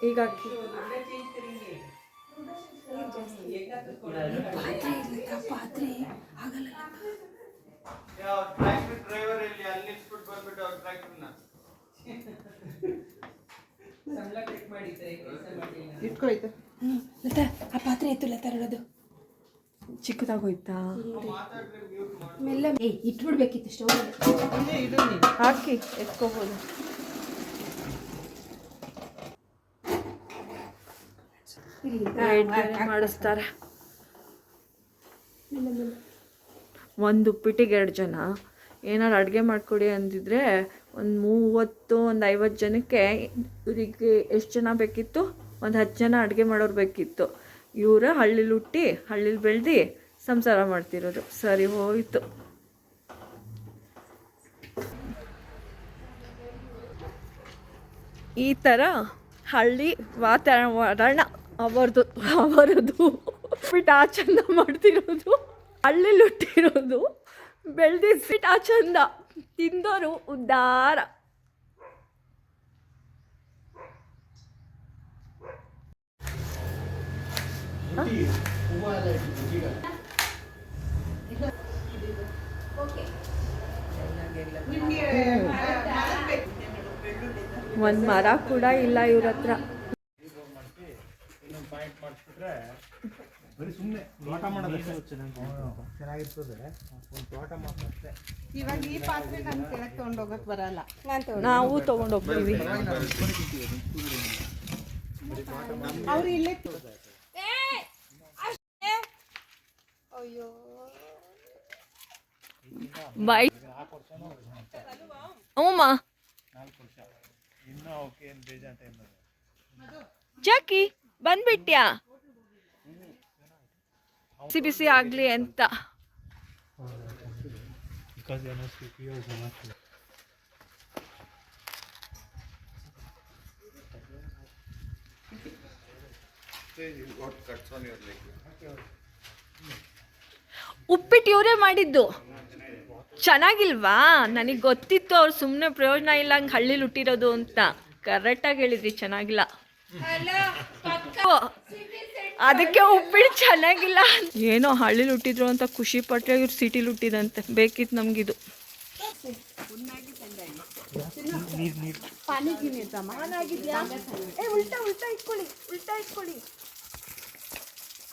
ಈಗ ಹಾಕಿ ಪಾತ್ರೆ ಆಗಲ್ಲ. ಇಟ್ಕೊಯ್ತು. ಲತಾ ಆ ಪಾತ್ರೆ ಇತ್ತು ಲತಾ ನೋಡೋದು ಚಿಕ್ಕದಾಗೋಯ್ತಾ? ಮೆಲ್ಲ ಇಟ್ಬಿಡ್ಬೇಕಿತ್ತು ಸ್ಟವ್ ಹಾಕಿ ಎತ್ಕೋಬೋದು. ಮಾಡಿಸ್ತಾರೆ. ಒಂದು ಉಪ್ಪಿಟ್ಟಿಗೆ 2 ಜನ. ಏನಾರು ಅಡುಗೆ ಮಾಡಿಕೊಡಿ ಅಂದಿದ್ರೆ ಒಂದು 30 ಒಂದು 50 ಜನಕ್ಕೆ ಇವರಿಗೆ ಎಷ್ಟು ಜನ ಬೇಕಿತ್ತು? ಒಂದು 10 ಜನ ಅಡುಗೆ ಮಾಡೋರು ಬೇಕಿತ್ತು. ಇವರು ಹಳ್ಳಿಲಿ ಹುಟ್ಟಿ ಹಳ್ಳಿಲಿ ಬೆಳೆದು ಸಂಸಾರ ಮಾಡ್ತಿರೋದು. ಸರಿ ಹೋಯಿತು. ಈ ಥರ ಹಳ್ಳಿ ವಾತಾವರಣ ಅವರದು ಬಿಟ್ಟು ಆ ಚಂದ ಮಾಡ್ತಿರೋದು. ಹಳ್ಳಿಲಿ ಹುಟ್ಟಿರೋದು, ಬೆಳೆದಿಸ್ಬಿಟ್ಟು ಆ ಚಂದ ತಿಂದೋರು ಉದ್ಧಾರ. ಒಂದು ಮರ ಕೂಡ ಇಲ್ಲ ಇವ್ರ ಹತ್ರ. ಇವಾಗ ಈ ಪಾತ್ರೆ ನಾನು ಕೆಳಗೆ ತೊಗೊಂಡೋಗಕ್ ಬರಲ್ಲ, ನಾವು ತೊಗೊಂಡೋಗ್ತೀವಿ. ಅವ್ರು ಇಲ್ಲೇ ಬೈ ಅಮ್ಮ ಜಾಕಿ ಬಂದ್ಬಿಟ್ಯಾ? ಬಿಸಿ ಬಿಸಿ ಆಗ್ಲಿ ಅಂತ. ಉಪ್ಪಿಟ್ಟು ಇವರೇ ಮಾಡಿದ್ದು. ಚೆನ್ನಾಗಿಲ್ವಾ? ನನಗೆ ಗೊತ್ತಿತ್ತು ಅವ್ರು ಸುಮ್ಮನೆ ಪ್ರಯೋಜನ ಇಲ್ಲ ಹಂಗೆ ಹಳ್ಳಿಲಿ ಹುಟ್ಟಿರೋದು ಅಂತ. ಕರೆಕ್ಟಾಗಿ ಹೇಳಿದ್ರಿ, ಚೆನ್ನಾಗಿಲ್ಲ. ಅದಕ್ಕೆ ಉಪ್ಪಿಟ್ಟು ಚೆನ್ನಾಗಿಲ್ಲ. ಏನೋ ಹಳ್ಳಿಲಿ ಹುಟ್ಟಿದ್ರು ಅಂತ ಖುಷಿ ಪಟ್ಟರೆ ಇವ್ರು ಸಿಟಿಲಿ ಹುಟ್ಟಿದಂತೆ. ಬೇಕಿತ್ತು ನಮಗಿದು. ಉಲ್ಟಾ ಇಟ್ಕೊಳ್ಳಿ, ಉಲ್ಟಾ ಇಟ್ಕೊಳ್ಳಿ.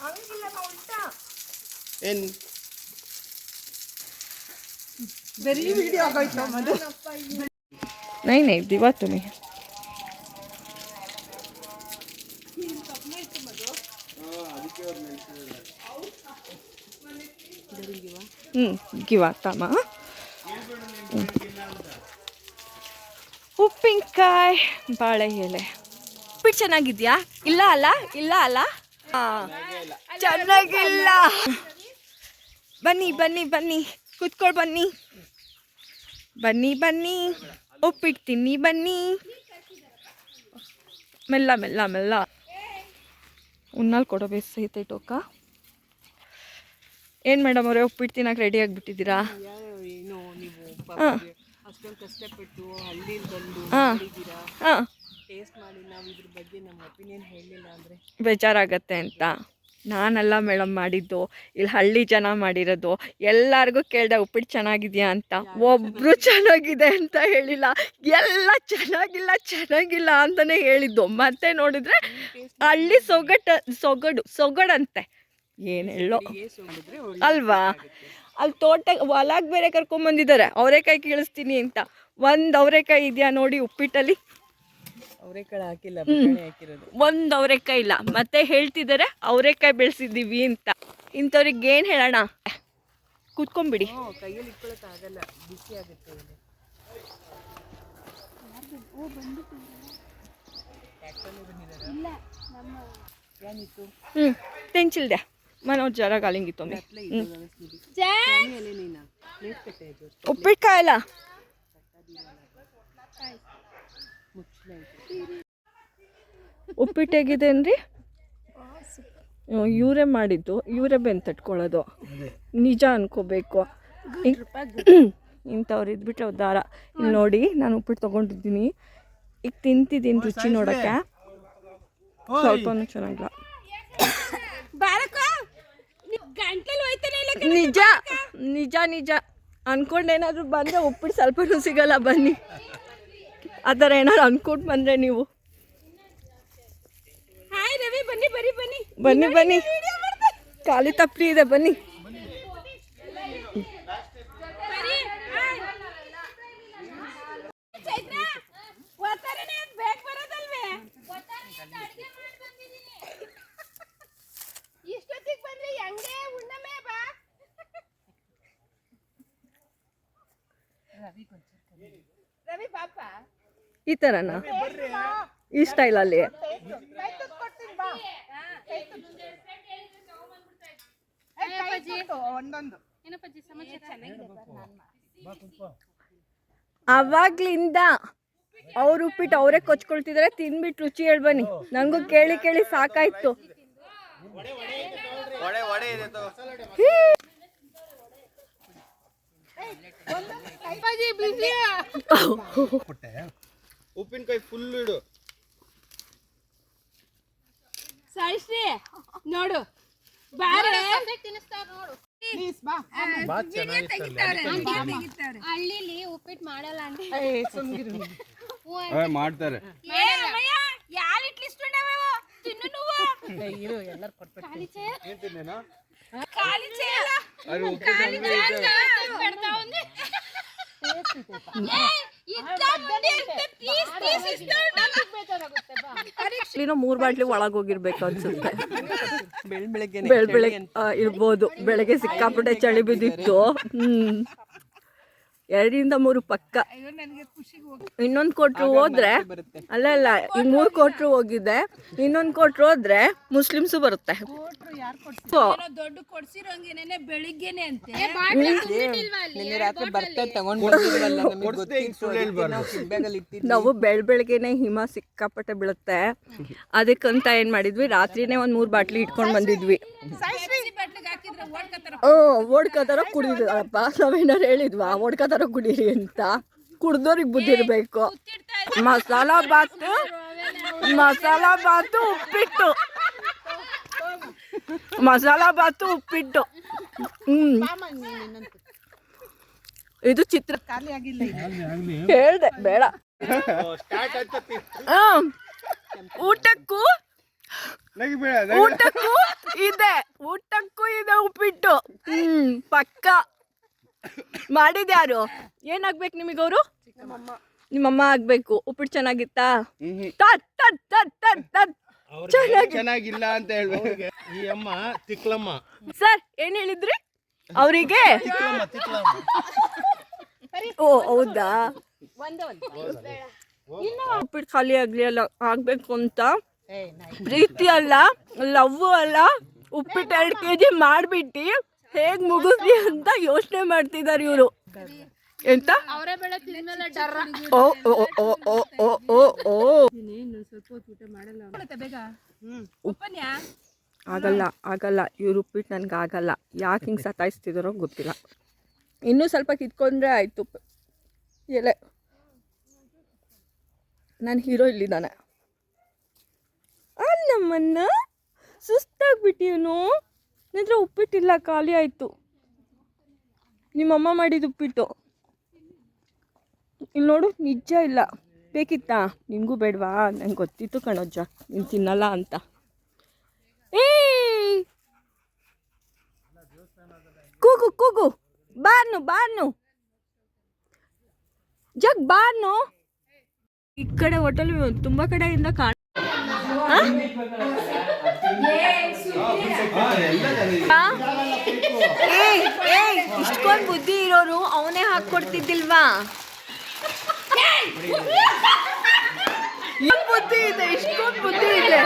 ಹಂಗಿಲ್ಲಮ್ಮ, ಉಲ್ಟಾ. ಬರೀ ವಿಡಿಯೋ ಆಗೋಯ್ತು ನಮ್ಮದು. नहीं दिवा तुम्हें ಗಿವಾತಮ್ಮ. ಉಪ್ಪಿನಕಾಯಿ, ಬಾಳೆ ಎಲೆ. ಉಪ್ಪಿಟ್ಟು ಚೆನ್ನಾಗಿದ್ಯಾ? ಇಲ್ಲ ಅಲ್ಲ, ಇಲ್ಲ ಅಲ್ಲ, ಚೆನ್ನಾಗಿಲ್ಲ. ಬನ್ನಿ ಬನ್ನಿ ಬನ್ನಿ, ಕೂತ್ಕೊಳ್ಳಿ ಬನ್ನಿ. ಬನ್ನಿ ಬನ್ನಿ, ಉಪ್ಪಿಟ್ಟು ತಿನ್ನಿ ಬನ್ನಿ. ಮೆಲ್ಲ ಮೆಲ್ಲ ಮೆಲ್ಲ. ಉಣ್ಣಲ್ಲಿ ಕೊಡೋ ಬೇಸೈತೆ ಟೋಕ. ಏನು ಮೇಡಮ್ ಅವರೇ, ಉಪ್ಪಿಟ್ಟು ತಿನ್ನಕ್ಕೆ ರೆಡಿ ಆಗಿಬಿಟ್ಟಿದ್ದೀರಾ? ಅಷ್ಟೊಂದು ಕಷ್ಟಪಟ್ಟು ಹಳ್ಳಿಲಿ ಬಂದು ಟೇಸ್ಟ್ ಮಾಡಿ ನಾವು ಇದ್ರ ಬಗ್ಗೆ ನಮ್ಮ ಒಪಿನಿಯನ್ ಹೇಳಲಿಲ್ಲ ಅಂದರೆ ಬೇಜಾರಾಗತ್ತೆ ಅಂತ. ನಾನಲ್ಲ ಮೇಡಮ್ ಮಾಡಿದ್ದು, ಇಲ್ಲಿ ಹಳ್ಳಿ ಜನ ಮಾಡಿರೋದು. ಎಲ್ಲರಿಗೂ ಕೇಳಿದೆ ಉಪ್ಪಿಟ್ಟು ಚೆನ್ನಾಗಿದೆಯಾ ಅಂತ. ಒಬ್ಬರು ಚೆನ್ನಾಗಿದೆ ಅಂತ ಹೇಳಿಲ್ಲ, ಎಲ್ಲ ಚೆನ್ನಾಗಿಲ್ಲ ಚೆನ್ನಾಗಿಲ್ಲ ಅಂತಲೇ ಹೇಳಿದ್ದು. ಮತ್ತೆ ನೋಡಿದ್ರೆ ಹಳ್ಳಿ ಸೊಗಡಂತೆ. ಏನು ಹೇಳೋ ಅಲ್ವಾ? ಅಲ್ಲಿ ಹೊಲಕ್ಕೆ ಬೇರೆ ಕರ್ಕೊಂಬಂದಿದ್ದಾರೆ ಅವರೆಕಾಯಿ ಕೀಳಿಸ್ತೀನಿ ಅಂತ. ಒಂದು ಅವರೆಕಾಯಿ ಇದೆಯಾ ನೋಡಿ ಉಪ್ಪಿಟ್ಟಲ್ಲಿ? ಅವರೆಕಾಳು ಹಾಕಿಲ್ಲ, ಹಾಕಿರೋದು. ಒಂದು ಅವರೆಕಾಯಿ ಇಲ್ಲ. ಮತ್ತೆ ಹೇಳ್ತಿದ್ದಾರೆ ಅವರೆಕಾಯಿ ಬೆಳೆಸಿದ್ದೀವಿ ಅಂತ. ಇಂಥವ್ರಿಗೆ ಏನು ಹೇಳೋಣ? ಕೂತ್ಕೊಂಡ್ಬಿಡಿ. ಕೈಯಲ್ಲಿ ಇಟ್ಕೊಳ್ಳೋಕ್ಕಾಗಲ್ಲ, ಬಿಸಿ ಆಗುತ್ತೆ. ತೆಂಚಿಲ್ದೆ ಮನೋಜ್ ಜರ ಗಾಲಿಂಗಿತ್ತು. ಉಪ್ಪಿಟ್ಟು ಕಾಯಲ್ಲ. ಉಪ್ಪಿಟ್ಟು ಹೇಗಿದೆ ಅಂದ್ರಿ? ಇವರೇ ಮಾಡಿದ್ದು, ಇವರೇ ಬೆಂದು ತಟ್ಕೊಳ್ಳೋದು. ನಿಜ ಅನ್ಕೋಬೇಕು. ಇಂಥವ್ರು ಇದ್ಬಿಟ್ರೆ ಉದ್ಧಾರ. ಇಲ್ಲಿ ನೋಡಿ, ನಾನು ಉಪ್ಪಿಟ್ಟು ತೊಗೊಂಡಿದ್ದೀನಿ. ಈಗ ತಿಂತಿದ್ದೀನಿ ರುಚಿ ನೋಡೋಕ್ಕೆ. ಸ್ವಲ್ಪನೂ ಚೆನ್ನಾಗಿಲ್ಲ. ನಿಜ ನಿಜ ನಿಜ ಅನ್ಕೊಂಡೇನಾದ್ರು ಬಂದರೆ ಉಪ್ಪಿಟ್ಟು ಸ್ವಲ್ಪನೂ ಸಿಗಲ್ಲ. ಬನ್ನಿ ಆ ಥರ ಏನಾದ್ರು ಅನ್ಕೊಂಡು ಬಂದರೆ ನೀವು ಬನ್ನಿ ಬನ್ನಿ ಖಾಲಿ ತಪ್ಪಲಿ ಇದೆ ಬನ್ನಿ. ಈ ಥರನಾ ಈ ಸ್ಟೈಲಲ್ಲಿ ಅವಾಗ್ಲಿಂದ ಅವ್ರು ಉಪ್ಪಿಟ್ಟು ಅವರೇ ಕೊಚ್ಕೊಳ್ತಿದ್ರೆ ತಿನ್ಬಿಟ್ಟು ರುಚಿ ಹೇಳ್ಬನ್ನಿ. ನನಗೂ ಕೇಳಿ ಕೇಳಿ ಸಾಕಾಯ್ತು. ಉಪ್ಪಿನಕಾಯಿ ಫುಲ್ ಇಡು ಸಾಯಿಶ್ರೀ ನೋಡು ಬಾರೆ ಹಳ್ಳಿಲಿ ಉಪ್ಪಿಟ್ಟು ಮಾಡಲ್ಲ ಮಾಡ್ತಾರೆ. ಇಲ್ಲಿನೋ 3 ಬಾಟ್ಲಿ ಒಳಗೋಗಿರ್ಬೇಕು ಅನ್ಸುತ್ತೆ. ಬೆಳಗ್ಗೆ ಬೆಳಗ್ಗೆ ಇರ್ಬೋದು. ಬೆಳಗ್ಗೆ ಸಿಕ್ಕಾಪಟ್ಟೆ ಚಳಿ ಬಿದ್ದಿತ್ತು. 2-3 ಪಕ್ಕ. ಇನ್ನೊಂದು ಕೊಟ್ರು ಹೋದ್ರೆ ಅಲ್ಲ ಈಗ 3 ಕೊಟ್ರು ಹೋಗಿದೆ. ಇನ್ನೊಂದು ಕೊಟ್ರು ಹೋದ್ರೆ ಮುಸ್ಲಿಮ್ಸು ಬರುತ್ತೆ. ದೊಡ್ಡ ಕೊಡ್ಸಿರೋಂಗೇನೆ ಬೆಳಿಗ್ಗೆನೆ ಅಂತೆ ನಿನ್ನೆ ರಾತ್ರಿ ಬರ್ತಾ ತಗೊಂಡು ನಾವು ಬೆಳಗ್ಗೆನೆ ಹಿಮ ಸಿಕ್ಕಾಪಟ್ಟೆ ಬೀಳುತ್ತೆ. ಅದಕ್ಕಂತ ಏನ್ ಮಾಡಿದ್ವಿ, ರಾತ್ರಿನೇ 1-3 ಬಾಟ್ಲಿ ಇಟ್ಕೊಂಡು ಬಂದಿದ್ವಿ. ಓಡ್ಕೋತಾರ ಕುಡಿದ್ರಪ್ಪ. ನಾವೇನಾರು ಹೇಳಿದ್ವಾ ಓಡ್ಕೋತಾರ ಕುಡೀರಿ ಅಂತ? ಕುಡ್ದೋರಿಗೆ ಬುದ್ಧಿ ಇರ್ಬೇಕು. ಮಸಾಲಾ ಬಾತು ಉಪ್ಪಿಟ್ಟು, ಮಸಾಲಾ ಬಾತು ಉಪ್ಪಿಟ್ಟು. ಇದು ಚಿತ್ರ ಹೇಳ್ದೆ ಬೇಡ. ಊಟಕ್ಕೂ ಇದೆ ಉಪ್ಪಿಟ್ಟು. ಪಕ್ಕ ಮಾಡಿದ್ಯಾರು? ಏನಾಗ್ಬೇಕು ನಿಮಗವರು? ನಿಮ್ಮಮ್ಮ ಆಗ್ಬೇಕು. ಉಪ್ಪಿಟ್ಟು ಚೆನ್ನಾಗಿತ್ತಾ? ಚೆನ್ನಾಗಿಲ್ಲ ಅಂತ ಹೇಳ್ಬೇಕು. ಈ ಅಮ್ಮ ತಿಕ್ಲಮ್ಮ. ಸರ್ ಏನ್ ಹೇಳಿದ್ರಿ ಅವರಿಗೆ? ಓ ಹೌದಾ. ಉಪ್ಪಿಟ್ಟು ಖಾಲಿ ಆಗ್ಬೇಕು ಅಂತ ಪ್ರೀತಿ ಅಲ್ಲ, ಲವ್ ಅಲ್ಲ, ಉಪ್ಪಿಟ್ಟು 2 kg ಮಾಡ್ಬಿಟ್ಟು ಹೇಗ್ ಮುಗಿಸ್ಲಿ ಅಂತ ಯೋಚನೆ ಮಾಡ್ತಿದ್ದಾರೆ ಇವರು. ಎಂತ ಓ ಓ ಓ ಓ ಓ ಓ ಓ ಆಗಲ್ಲ ಇವ್ರು ಉಪ್ಪಿಟ್ಟು ನನ್ಗೆ ಆಗಲ್ಲ. ಯಾಕೆ ಹಿಂಗೆ ಸತಾಯಿಸ್ತಿದಾರೋ ಗೊತ್ತಿಲ್ಲ. ಇನ್ನೂ ಸ್ವಲ್ಪ ಕಿತ್ಕೊಂಡ್ರೆ ಆಯ್ತು ಎಲೆ. ನನ್ನ ಹೀರೋ ಇಲ್ಲಿದ್ದಾನೆ. ನಮ್ಮನ್ನ ಸುಸ್ತಾಗ್ಬಿಟ್ಟಿವನು. ನಂತರ ಉಪ್ಪಿಟ್ಟಿಲ್ಲ, ಖಾಲಿ ಆಯಿತು. ನಿಮ್ಮಮ್ಮ ಮಾಡಿದ ಉಪ್ಪಿಟ್ಟು ಇಲ್ಲಿ ನೋಡು, ನಿಜ ಇಲ್ಲ. ಬೇಕಿತ್ತಾ? ನಿನಗೂ ಬೇಡವಾ? ನಂಗೆ ಗೊತ್ತಿತ್ತು ಕಣಜ್ಜ ನೀನು ತಿನ್ನಲ್ಲ ಅಂತ. ಕೂಗು ಬಾರ್ನು ಜಗ್ ಬಾರ್ನು. ಈ ಕಡೆ ಹೋಟೆಲ್ ತುಂಬ ಕಡೆಯಿಂದ ಇಷ್ಟೊಂದು ಬುದ್ಧಿ ಇರೋರು ಅವನೇ ಹಾಕ್ಕೊಡ್ತಿದ್ದಿಲ್ವಾ? ಬುದ್ಧಿ ಇದೆ, ಇಷ್ಟೊಂದು ಬುದ್ಧಿ ಇದೆ.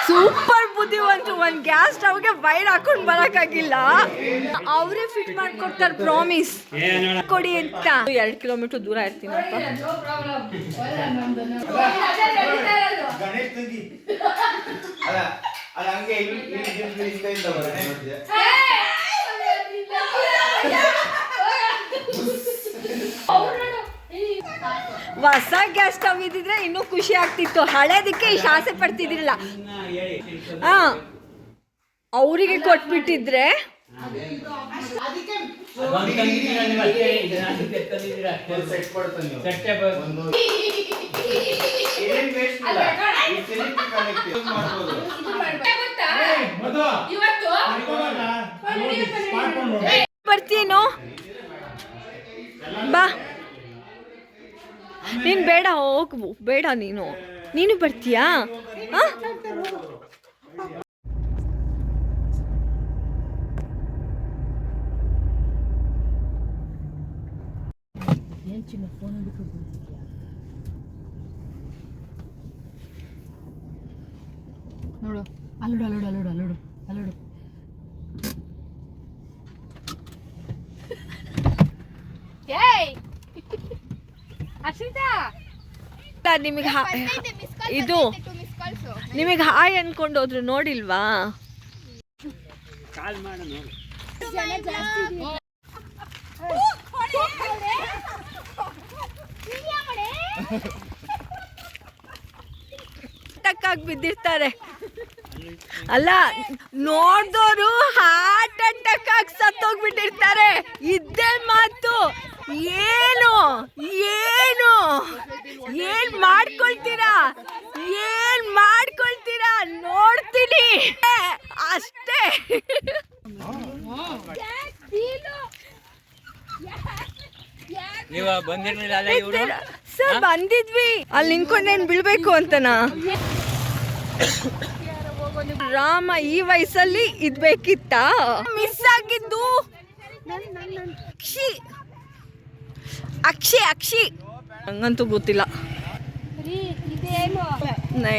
ಸೂಪರ್ ಬುದ್ಧಿವಂತು. ಒಂದು ಗ್ಯಾಸ್ ಸ್ಟವ್ಗೆ ವೈರ್ ಹಾಕೊಂಡು ಬರೋಕ್ಕಾಗಿಲ್ಲ, ಅವರೇ ಫಿಟ್ ಮಾಡ್ಕೊಡ್ತಾರೆ. ಪ್ರಾಮಿಸ್ ಕೊಡಿ ಅಂತ. 2 ಕಿಲೋಮೀಟರ್ ದೂರ ಇರ್ತೀನಪ್ಪ. ಹೊಸ ಗ್ಯಾಸ್ ಸ್ಟವ್ ಇದ್ದಿದ್ರೆ ಇನ್ನೂ ಖುಷಿ ಆಗ್ತಿತ್ತು. ಹಳೇದಕ್ಕೆ ಇಷ್ಟು ಆಸೆ ಪಡ್ತಿದ್ದಿರಲ್ಲ. ಹಾಂ, ಅವರಿಗೆ ಕೊಟ್ಬಿಟ್ಟಿದ್ರೆ ಬರ್ತೀನೋ ಬಾ. ನೀನು ಬೇಡ, ಹೋಗು, ಬೇಡ, ನೀನು ಬರ್ತೀಯಾ? ಹಾಂ, ನೋಡು, ಅಲ್ಲೋಡು. ಏಯ್ ಅಶ್ವಿತಾ, ನಿಮಗೆ ಇದು ನಿಮಗೆ ಹಾಯ್ ಅನ್ಕೊಂಡು ಹೋದ್ರು, ನೋಡಿಲ್ವಾ? ಟಕ್ಕಾಗಿ ಬಿದ್ದಿರ್ತಾರೆ. ಅಲ್ಲ, ನೋಡ್ದೋರು ಹಾರ್ಟ್ ಅಟ್ಯಾಕ್ ಆಗಿ ಸತ್ತೋಗ್ಬಿಟ್ಟಿರ್ತಾರೆ. ಇದ್ದೇ ಮಾತು. ಏನು ಮಾಡ್ಕೊಳ್ತೀರಾ ನೋಡ್ತೀನಿ ಅಷ್ಟೇ. ಸರ್, ಬಂದಿದ್ವಿ, ಅಲ್ಲಿ ನಿಂತ್ಕೊಂಡೇನು ಬೀಳ್ಬೇಕು ಅಂತನಾ? ರಾಮ ಈ ವಯಸ್ಸಲ್ಲಿ ಇದ್ಬೇಕಿತ್ತ? ಮಿಸ್ ಆಗಿದ್ದು ಅಕ್ಷಿ ಹಂಗಂತೂ ಗೊತ್ತಿಲ್ಲ. ನೈ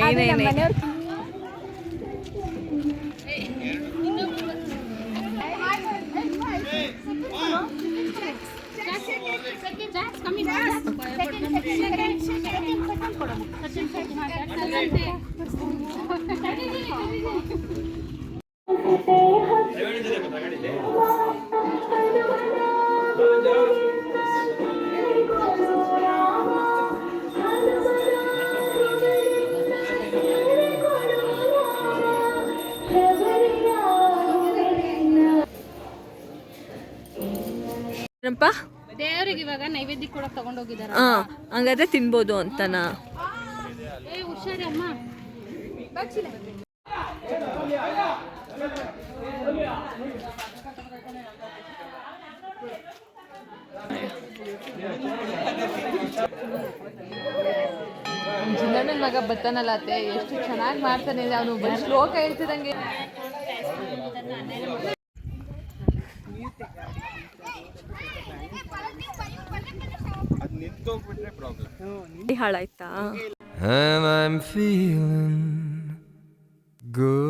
ದೇವ್ರಿಗೆ ಇವಾಗ ನೈವೇದ್ಯ ಕೂಡ ತಗೊಂಡೋಗಿದಾರ. ಹಂಗಾದ್ರೆ ತಿನ್ಬೋದು ಅಂತನಾ? ಹುಷಾರಿ ಅಮ್ಮ. ಚಿನ್ನಣ್ಣನ ಮಗ ಬರ್ತಾನಲ್ಲ ಅತ್ತೆ, ಎಷ್ಟು ಚೆನ್ನಾಗಿ ಮಾಡ್ತಾನೆ. ಅವನು ಬರೀ ಶ್ಲೋಕ ಹೇಳ್ತಿದಂಗೆ. ಹಾಳಾಯ್ತಾ? And I'm feeling good.